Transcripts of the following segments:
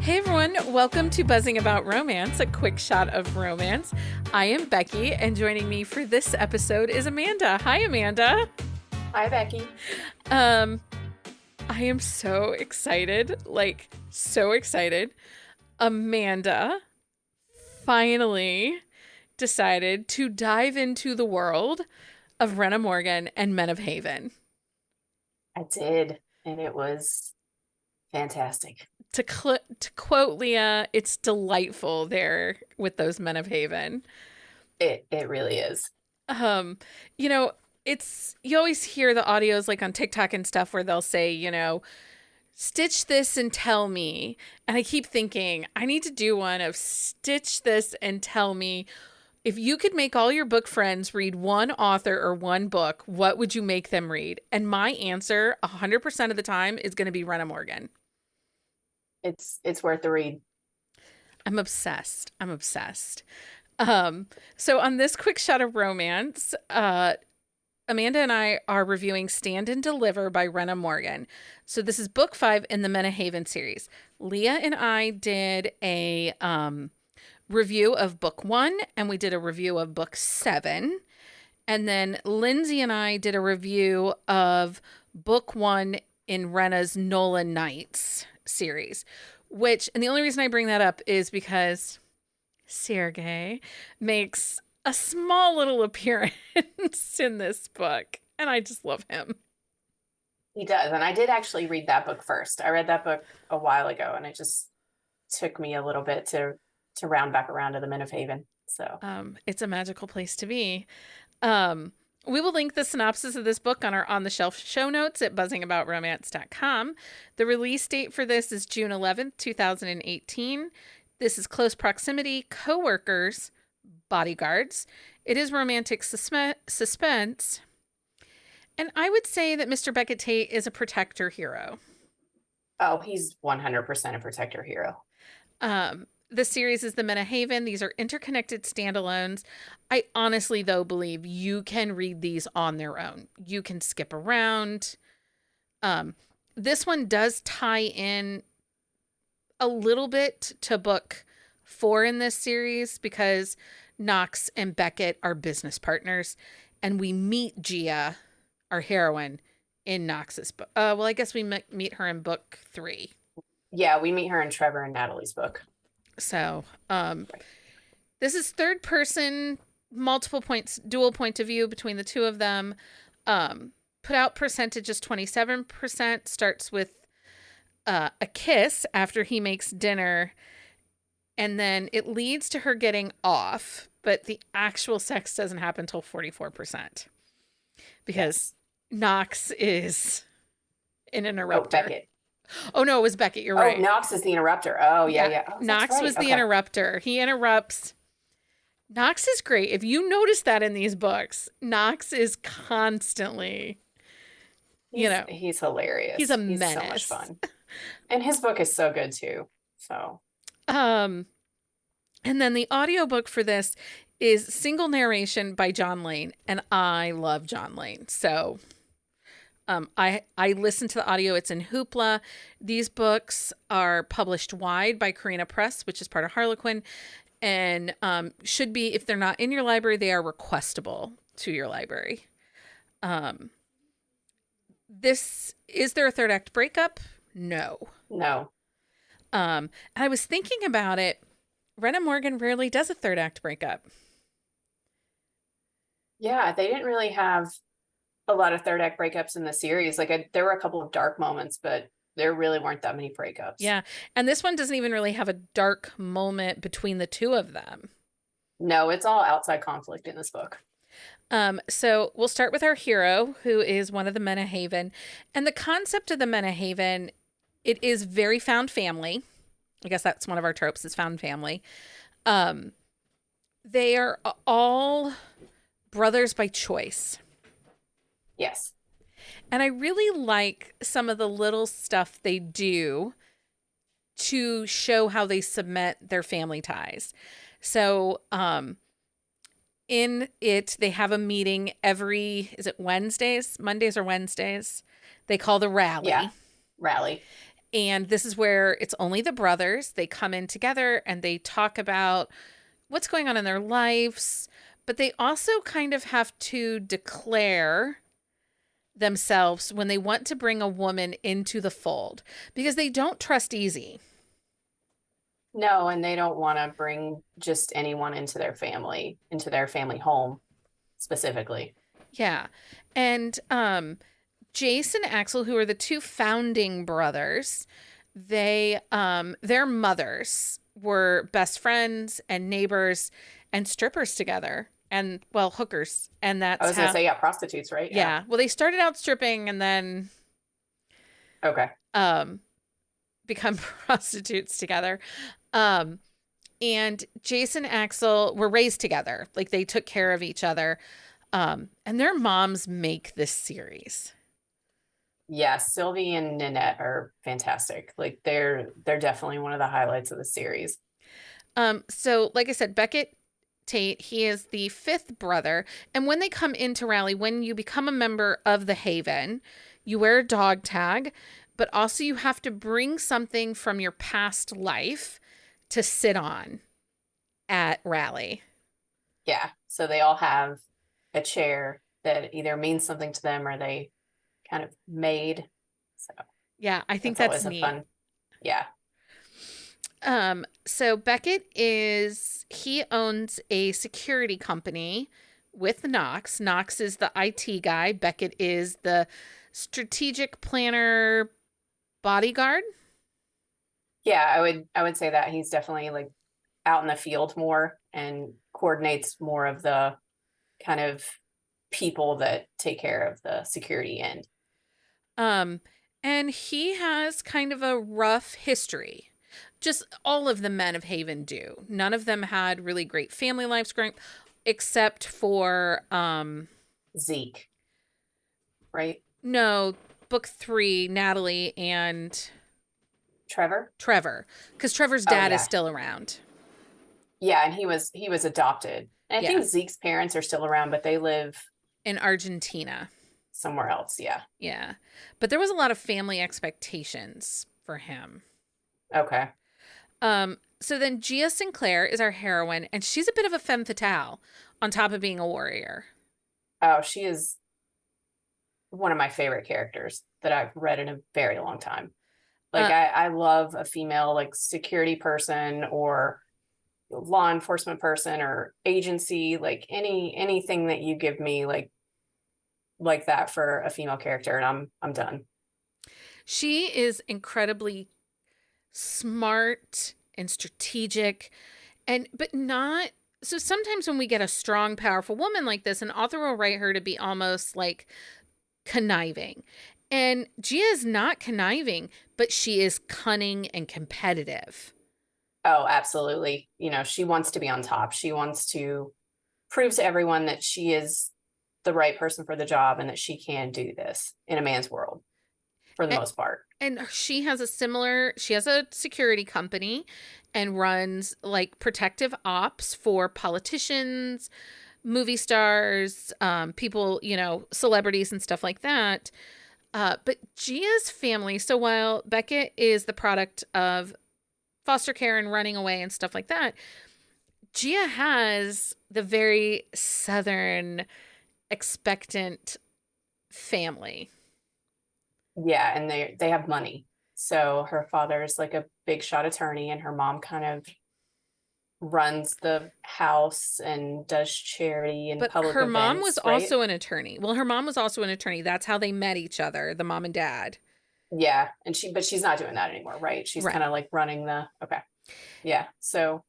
Hey everyone, welcome to Buzzing About Romance, a quick shot of romance. I am Becky, and joining me for this episode is Amanda. Hi, Amanda. Hi, Becky. Um, I am so excited, so excited. Amanda finally decided to dive into the world of Rhenna Morgan and Men of Haven. I did, and it was fantastic. To quote Leah, it's delightful there with those Men of Haven. It really is. Um, you know, it's you always hear the audios like on TikTok and stuff where they'll say, stitch this and tell me. And I keep thinking, I need to do one of stitch this and tell me. If you could make all your book friends read one author or one book, what would you make them read? And my answer 100% of the time is going to be Rhenna Morgan. It's worth the read. I'm obsessed. So on this quick shot of romance, Amanda and I are reviewing Stand and Deliver by Rhenna Morgan. So this is book 5 in the Men of Haven series. Leah and I did a review of book 1, and we did a review of book 7. And then Lindsay and I did a review of book 1 in Rhenna's Nolan Nights series, and the only reason I bring that up is because Sergei makes a small little appearance in this book, and I just love him. He does, and I did actually read that book first. I read that book a while ago, and it just took me a little bit to round back around to the Men of Haven. So it's a magical place to be. We will link the synopsis of this book on our On the Shelf show notes at buzzingaboutromance.com. The release date for this is June 11th, 2018. This is close proximity, coworkers, bodyguards. It is romantic suspense. And I would say that Mr. Beckett Tate is a protector hero. Oh, he's 100% a protector hero. The series is the Men of Haven. These are interconnected standalones. I honestly, though, believe you can read these on their own. You can skip around. This one does tie in a little bit to book 4 in this series because Knox and Beckett are business partners, and we meet Gia, our heroine, in Knox's book. Well, I guess we meet her in book 3. Yeah, we meet her in Trevor and Natalie's book. So, this is third person, multiple points, dual point of view between the two of them. Put out percentage is 27%, starts with a kiss after he makes dinner, and then it leads to her getting off, but the actual sex doesn't happen until 44%. Because Knox is an interrupter. Oh, Beckett. Oh, no, it was Beckett. You're right. Oh, Knox is the interrupter. Oh, yeah. Oh, Knox was the interrupter. He interrupts. Knox is great. If you notice that in these books, Knox is constantly, he's hilarious. He's a menace. He's so much fun. And his book is so good, too. So. And then the audiobook for this is single narration by John Lane. And I love John Lane. So I listened to the audio. It's in Hoopla. These books are published wide by Carina Press, which is part of Harlequin, and should be, if they're not in your library, they are requestable to your library. Is there a third act breakup? No. And I was thinking about it. Rhenna Morgan rarely does a third act breakup. Yeah, they didn't really have a lot of third act breakups in the series. There were a couple of dark moments, but there really weren't that many breakups. Yeah. And this one doesn't even really have a dark moment between the two of them. No, it's all outside conflict in this book. So we'll start with our hero, who is one of the Men of Haven. And the concept of the Men of Haven, it is very found family. I guess that's one of our tropes, is found family. They are all brothers by choice. Yes. And I really like some of the little stuff they do to show how they cement their family ties. So, in it, they have a meeting is it Wednesdays? Mondays or Wednesdays? They call the rally. Yeah, rally. And this is where it's only the brothers. They come in together and they talk about what's going on in their lives, but they also kind of have to declare themselves when they want to bring a woman into the fold because they don't trust easy. No, and they don't want to bring just anyone into their family home specifically. Yeah. And Jace and Axel, who are the two founding brothers, their mothers were best friends and neighbors and strippers together and well, hookers. And I that's was gonna how say, yeah, prostitutes, right? Yeah. yeah. Well, they started out stripping and then Okay. um become prostitutes together. Um and Jason and Axel were raised together. Like they took care of each other. And their moms make this series. Yeah, Sylvie and Nanette are fantastic. Like they're definitely one of the highlights of the series. So like I said, Beckett Tate, he is the fifth brother. And when they come into Raleigh, when you become a member of the Haven, you wear a dog tag, but also you have to bring something from your past life to sit on at Raleigh. Yeah. So they all have a chair that either means something to them or they kind of made. So Yeah, I think that's that's always a neat. fun. Yeah. So he owns a security company with Knox. Knox is the IT guy. Beckett is the strategic planner bodyguard. Yeah, I would say that he's definitely like out in the field more and coordinates more of the kind of people that take care of the security end. Um, and he has kind of a rough history. Just all of the men of Haven do. None of them had really great family lives growing except for Zeke, right? no, book 3, Natalie and Trevor? Trevor, because Trevor's Oh dad is yeah. still around. Yeah, and he was adopted. And I Yeah, think Zeke's parents are still around, but they live in Argentina. somewhere else. Yeah. Yeah, but there was a lot of family expectations for him. Okay. So then Gia Sinclair is our heroine, and she's a bit of a femme fatale on top of being a warrior. Oh, she is one of my favorite characters that I've read in a very long time. Like Uh, I love a female like security person or law enforcement person or agency, like anything that you give me like that for a female character and I'm done. she is incredibly smart and strategic, and but not so sometimes when we get a strong, powerful woman like this, an author will write her to be almost like conniving. And Gia is not conniving, but she is cunning and competitive. Oh, absolutely. She wants to be on top. She wants to prove to everyone that she is the right person for the job and that she can do this in a man's world for the A- most part. And she has a security company and runs like protective ops for politicians, movie stars, people, celebrities and stuff like that. But Gia's family, so while Beckett is the product of foster care and running away and stuff like that, Gia has the very southern expectant family. Yeah, and they have money. So her father's like a big shot attorney and her mom kind of runs the house and does charity and But public her mom was events, right? also an attorney. Well, her mom was also an attorney. That's how they met each other, the mom and dad. Yeah, and she's not doing that anymore, right? She's kind Right. of like running the okay. Yeah. So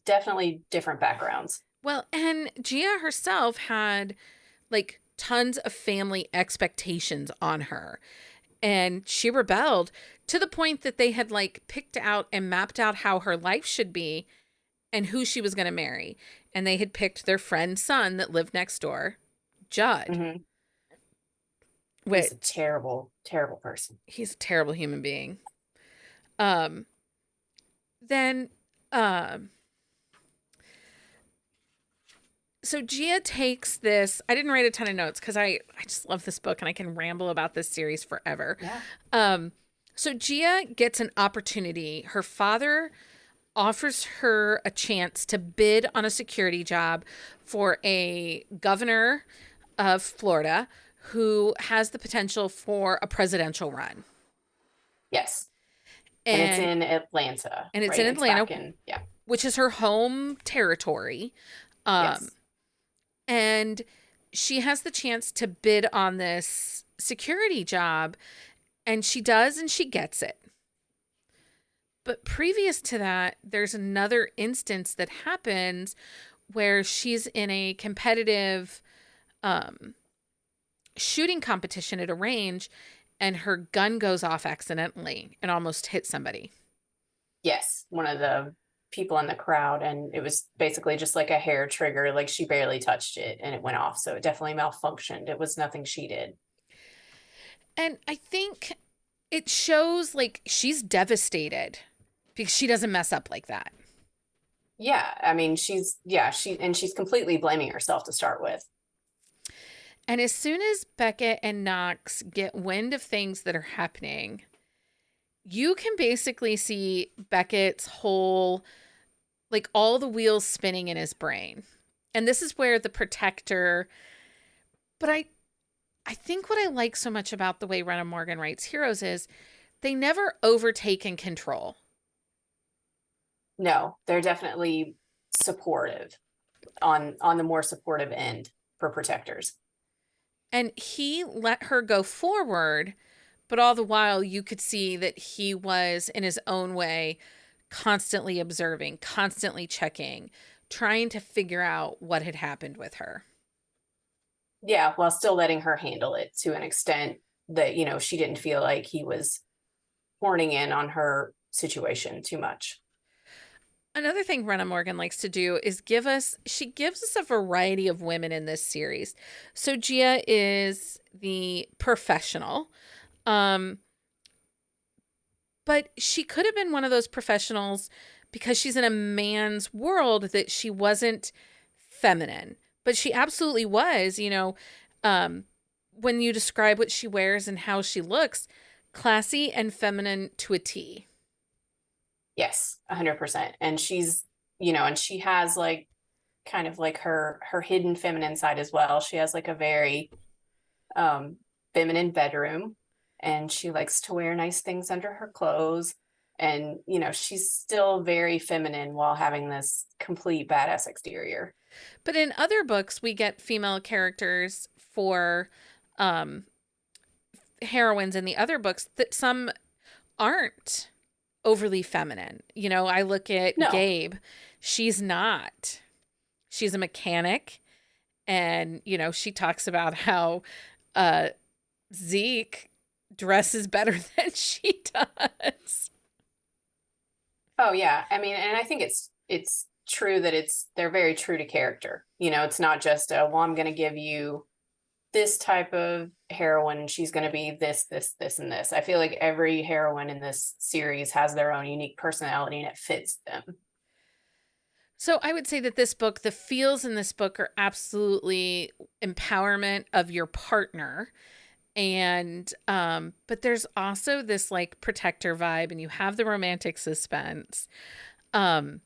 definitely different backgrounds. Well, and Gia herself had like tons of family expectations on her. And she rebelled to the point that they had like picked out and mapped out how her life should be and who she was going to marry. And they had picked their friend's son that lived next door, Judd. Hmm. He's Which a terrible, terrible person. he's a terrible human being. Um, then, um, so Gia takes this. I didn't write a ton of notes because I just love this book and I can ramble about this series forever. Yeah. Um, So Gia gets an opportunity. Her father offers her a chance to bid on a security job for a governor of Florida who has the potential for a presidential run. Yes. And it's And in Atlanta, it's in right? It's Atlanta, back in, yeah. which is her home territory. Um, Yes. and she has the chance to bid on this security job, and she does, and she gets it. But previous to that, there's another instance that happens where she's in a competitive um, shooting competition at a range, and her gun goes off accidentally and almost hits somebody. Yes. One of the people in the crowd, and it was basically just like a hair trigger, like she barely touched it and it went off. So it definitely malfunctioned. It was nothing she did. And I think it shows like she's devastated because she doesn't mess up like that. Yeah. I mean, she's completely blaming herself to start with. And as soon as Beckett and Knox get wind of things that are happening, you can basically see Beckett's whole, like all the wheels spinning in his brain. And this is where the protector, but I think what I like so much about the way Rhenna Morgan writes heroes is they never overtake and control. No, they're definitely supportive on the more supportive end for protectors. And he let her go forward, but all the while you could see that he was in his own way constantly observing, constantly checking, trying to figure out what had happened with her. Yeah, while still letting her handle it to an extent that, she didn't feel like he was horning in on her situation too much. Another thing Rhenna Morgan likes to do is she gives us a variety of women in this series. So Gia is the professional. Um, but she could have been one of those professionals because she's in a man's world that she wasn't feminine, but she absolutely was, um, when you describe what she wears and how she looks, classy and feminine to a T. Yes, 100%. And and she has like kind of like her hidden feminine side as well. She has like a very um feminine bedroom, and she likes to wear nice things under her clothes. And she's still very feminine while having this complete badass exterior. But in other books, we get female characters for um, heroines in the other books that some aren't overly feminine. I look at No. Gabe, she's not. She's a mechanic, and she talks about how uh, Zeke dresses better than she does. Oh yeah. I mean, and I think it's true that they're very true to character. It's not just well, I'm going to give you this type of heroine and she's going to be this and this. I feel like every heroine in this series has their own unique personality and it fits them. So I would say that the feels in this book are absolutely empowerment of your partner. And but there's also this like protector vibe, and you have the romantic suspense. Um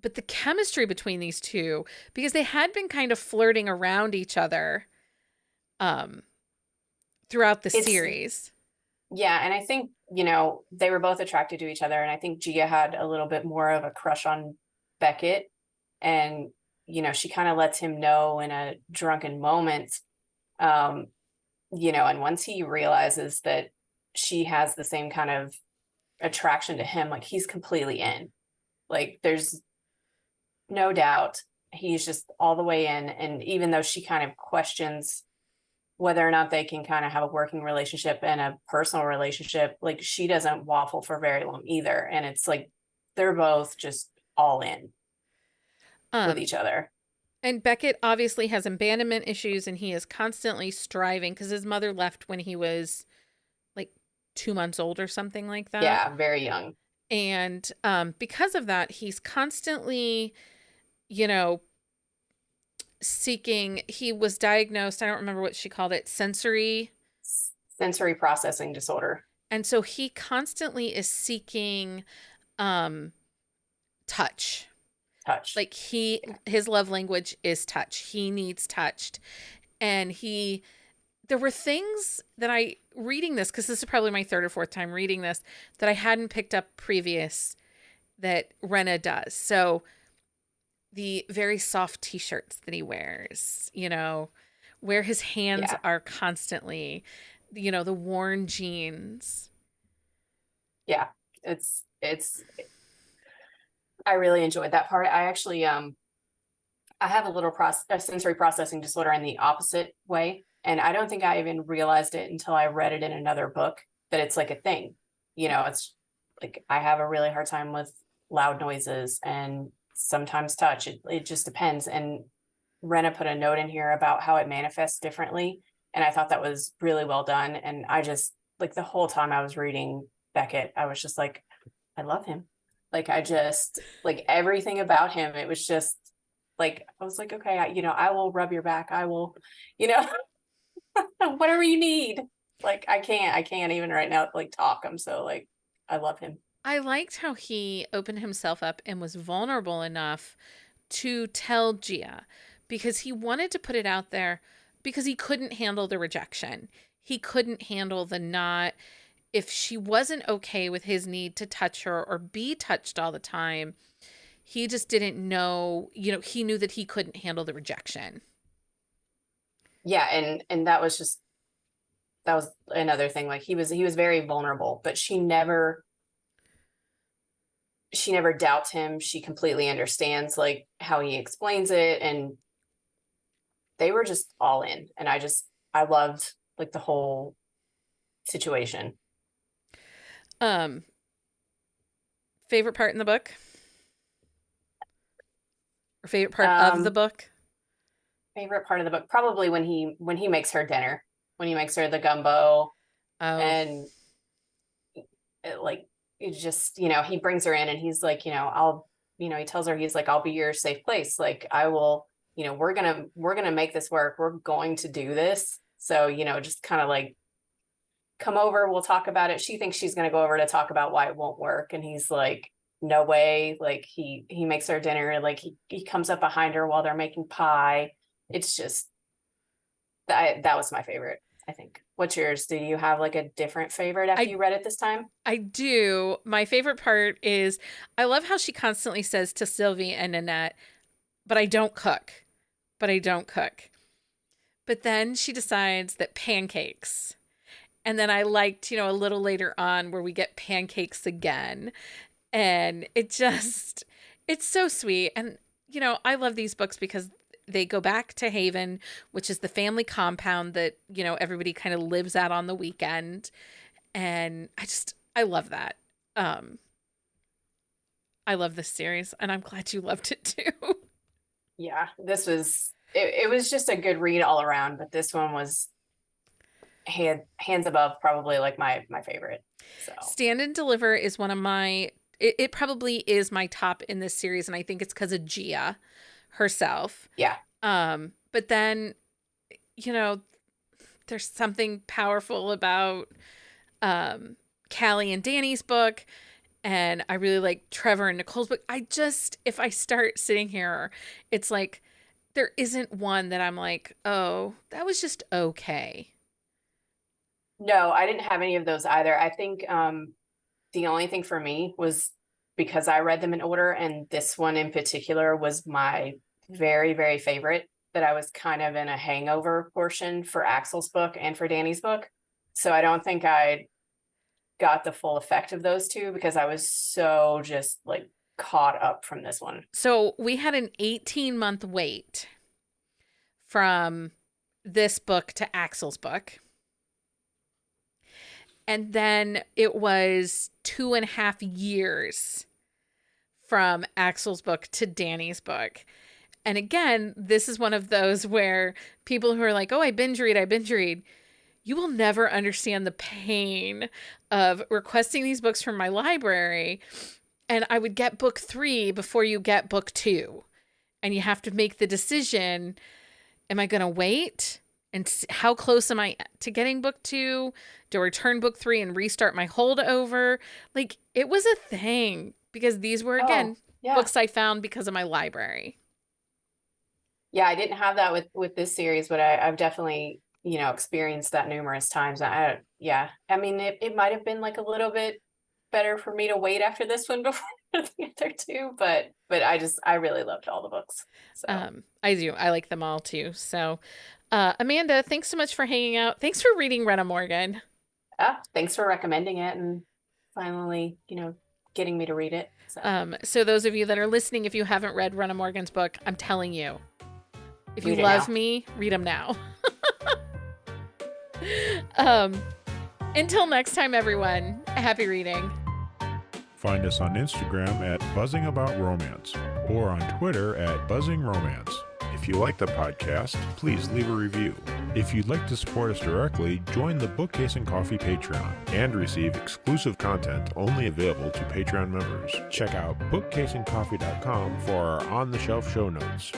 but the chemistry between these two, because they had been kind of flirting around each other um throughout the It's series. Yeah, and I think, they were both attracted to each other, and I think Gia had a little bit more of a crush on Beckett, and she kind of lets him know in a drunken moment. um and once he realizes that she has the same kind of attraction to him, like he's completely in. Like there's no doubt he's just all the way in. And even though she kind of questions whether or not they can kind of have a working relationship and a personal relationship, like she doesn't waffle for very long either. And it's like they're both just all in with Um each other. and Beckett obviously has abandonment issues, and he is constantly striving because his mother left when he was like 2 months old or something like that. Yeah, very young. And because of that, he's constantly, you know, seeking. He was diagnosed, I don't remember what she called it, sensory. Sensory processing disorder. And so he constantly is seeking um touch. Touch. Like his love language is touch. He needs touched. And there were things that I reading this, because this is probably my third or fourth time reading this, that I hadn't picked up previous that Rhenna does. So the very soft t-shirts that he wears, where his hands Yeah. are constantly, the worn jeans. Yeah. It's I really enjoyed that part. I actually I have a little a sensory processing disorder in the opposite way. And I don't think I even realized it until I read it in another book that it's like a thing. It's like I have a really hard time with loud noises and sometimes touch. It just depends. And Rena put a note in here about how it manifests differently. And I thought that was really well done. And I just, like, the whole time I was reading Beckett, I was just like, I love him. Like, I just, like, everything about him, it was just like, I was like, okay, I will rub your back. I will, you know, whatever you need. Like, I can't even right now, like, talk. I'm so, like, I love him. I liked how he opened himself up and was vulnerable enough to tell Gia, because he wanted to put it out there because he couldn't handle the rejection. He couldn't handle the not, if she wasn't okay with his need to touch her or be touched all the time, he just didn't know, he knew that he couldn't handle the rejection. Yeah. And that was another thing. Like, he was very vulnerable, but she never doubts him. She completely understands, like, how he explains it. And they were just all in. And I loved, like, the whole situation. Um, Favorite part in the book, or favorite part of the Um, book? Favorite part of the book, probably when he makes her dinner, when he makes her the gumbo. Oh, And like, it just, he brings her in and he's like, he tells her, he's like, I'll be your safe place. Like, I will, we're gonna make this work. We're going to do this. So, just kind of like, come over, we'll talk about it. She thinks she's gonna go over to talk about why it won't work. And he's like, no way. Like, he makes her dinner. Like, he comes up behind her while they're making pie. It's just, that was my favorite, I think. What's yours? Do you have, like, a different favorite after I you read it this time? I do. My favorite part is, I love how she constantly says to Sylvie and Nanette, but I don't cook. But I don't cook. But then she decides that pancakes. And then I liked, a little later on where we get pancakes again. And it's so sweet. And, I love these books because they go back to Haven, which is the family compound that, everybody kind of lives at on the weekend. And I love that. Um, I love this series, and I'm glad you loved it too. Yeah, it was just a good read all around, but this one was hands above, probably, like, my favorite. So Stand and Deliver is one of my, it probably is my top in this series, and I think it's because of Gia herself. yeah. But then, you know, there's something powerful about Callie and Danny's book, and I really like Trevor and Nicole's book. If I start sitting here, it's like there isn't one that I'm like, oh, that was just okay. No, I didn't have any of those either. I think the only thing for me was, because I read them in order, and this one in particular was my very, very favorite, that I was kind of in a hangover portion for Axel's book and for Danny's book. So I don't think I got the full effect of those two, because I was so just, like, caught up from this one. So we had an 18-month wait from this book to Axel's book. And then it was 2.5 years from Axel's book to Danny's book. And again, this is one of those where people who are like, oh, I binge read, you will never understand the pain of requesting these books from my library. And I would get book 3 before you get book 2. And you have to make the decision, am I going to wait? and how close am I to getting book 2? Do I return book 3 and restart my holdover? Like, it was a thing because these were, again, yeah. books I found because of my library. Yeah, I didn't have that with this series, but I've definitely, you know, experienced that numerous times. Yeah, I mean, it might have been like a little bit better for me to wait after this one before the other two, but I really loved all the books. So I do. I like them all too. So, Amanda, thanks so much for hanging out. Thanks for reading Rhenna Morgan. thanks for recommending it and finally, you know, getting me to read it. So those of you that are listening, if you haven't read Rhenna Morgan's book, I'm telling you, if you Read it love now. me, read them now. Until next time, everyone, happy reading. Find us on Instagram at Buzzing About Romance or on Twitter at Buzzing Romance. If you like the podcast, please leave a review. If you'd like to support us directly, join the Bookcase and Coffee Patreon and receive exclusive content only available to Patreon members. Check out bookcaseandcoffee.com for our on-the-shelf show notes.